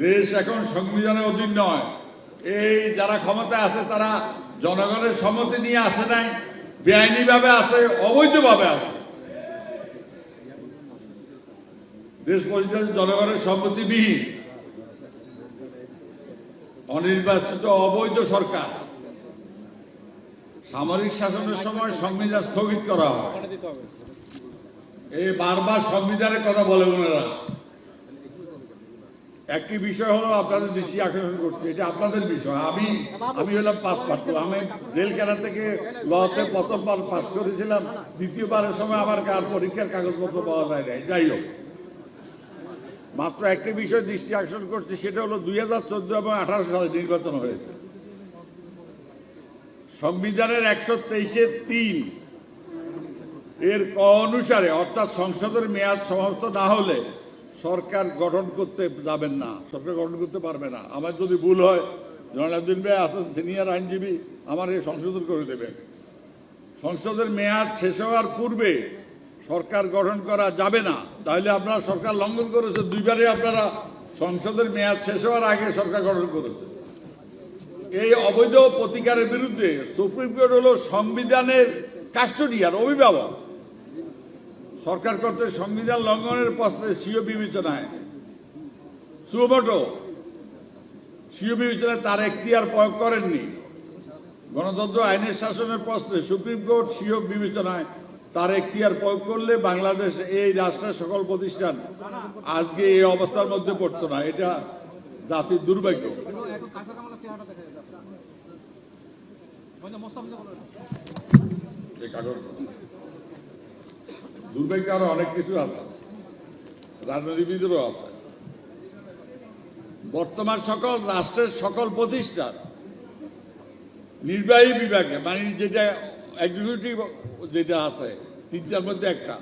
দেশ এখন সংবিধানের অধীন নয়। এই যারা ক্ষমতায় আছে তারা জনগণের সম্মতি নিয়ে আসে নাই, বেআইনিভাবে আছে, অবৈধভাবে আছে। দেশ পরিচালিত জনগণের সম্মতিবিহীন অনির্বাচিত অবৈধ সরকার। সামরিক শাসনের সময় সংবিধান স্থগিত করা হয়। এই বারবার সংবিধানের কথা বলে ওনারা। একটি বিষয় হলো আপনাদের দৃষ্টি আকর্ষণ করছে, এটা আপনাদের বিষয়। আমি হলাম পাস পাচ্ছি। আমি জেলখানা থেকে লতে প্রথমবার পাস করেছিলাম, দ্বিতীয়বারের সময় আমার পরীক্ষার কাগজপত্র পাওয়া যায় নাই। যাই হোক, মাত্র একটি বিষয় দৃষ্টি আকর্ষণ করছে, সেটা হলো 2014 এবং 2018 সালে নির্বাচন হয়েছে। সংবিধানের 123(3) এর ক অনুসারে, অর্থাৎ সংসদের মেয়াদ সমাপ্ত না হলে সরকার গঠন করতে যাবেন না, সরকার গঠন করতে পারবে না। আমার যদি ভুল হয়, জয়নালউদ্দিন ভাই আছেন সিনিয়র আইনজীবী, আমার এই সংশোধন করে দেবেন। সংসদের মেয়াদ শেষ হওয়ার পূর্বে সরকার গঠন করা যাবে না। তাহলে আপনারা সরকার লঙ্ঘন করেছে। দুইবারে আপনারা সংসদের মেয়াদ শেষ হওয়ার আগে সরকার গঠন করেছে। এই অবৈধ প্রতিকারের বিরুদ্ধে সুপ্রিম কোর্ট হলো সংবিধানের কাস্টোডিয়ান, অভিভাবক। সরকার কর্তৃক সংবিধান লঙ্ঘনের প্রশ্নে স্বীয় বিবেচনায় সুমোটো স্বীয় বিবেচনায় তার এখতিয়ার প্রয়োগ করেননি। গণতন্ত্র আইনের শাসনের প্রশ্নে সুপ্রিম কোর্ট স্বীয় বিবেচনায় তার এখতিয়ার প্রয়োগ করলে বাংলাদেশ, এই রাষ্ট্রের সকল প্রতিষ্ঠান আজকে এই অবস্থার মধ্যে পড়তো না। এটা জাতির দুর্ভাগ্য। দুর্ভাগ্য আরো অনেক কিছু আছে, রাজনীতিবিদেরও আছে। বর্তমান সকল রাষ্ট্রের সকল প্রতিষ্ঠান নির্বাহী বিভাগে, মানে যেটা এক্সিকিউটিভ যেটা আছে, তিনটার মধ্যে একটা,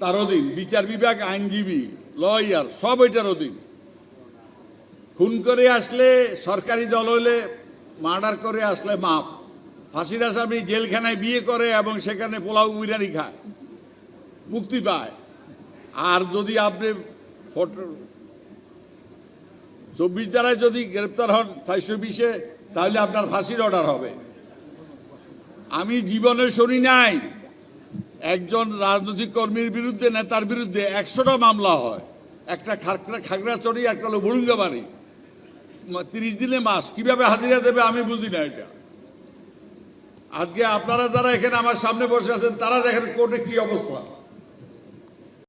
তার অধীন। বিচার বিভাগ, আইনজীবী, লয়ার, সব এটার অধীন। খুন করে আসলে সরকারি দল হলে, মার্ডার করে আসলে মাপ। ফাঁসির আসামি জেলখানায় বিয়ে করে এবং সেখানে পোলাও বিরিয়ানি খায়, মুক্তি পায়। আর যদি আপনি 24 ধারায় যদি গ্রেপ্তার হন 420-এ, তাহলে আপনার ফাঁসির অর্ডার হবে। আমি জীবনে শুনি নাই একজন রাজনৈতিক কর্মীর বিরুদ্ধে, নেতার বিরুদ্ধে 100টা মামলা হয়। একটা খাগড়াছড়ি, একটা হলো বুড়ুঙ্গাবাড়ি। 30 দিনে মাস কিভাবে হাজিরা দেবে আমি বুঝি না এটা। আজকে আপনারা যারা এখানে আমার সামনে বসে আছেন, তারা দেখেন কোর্টে কি অবস্থা।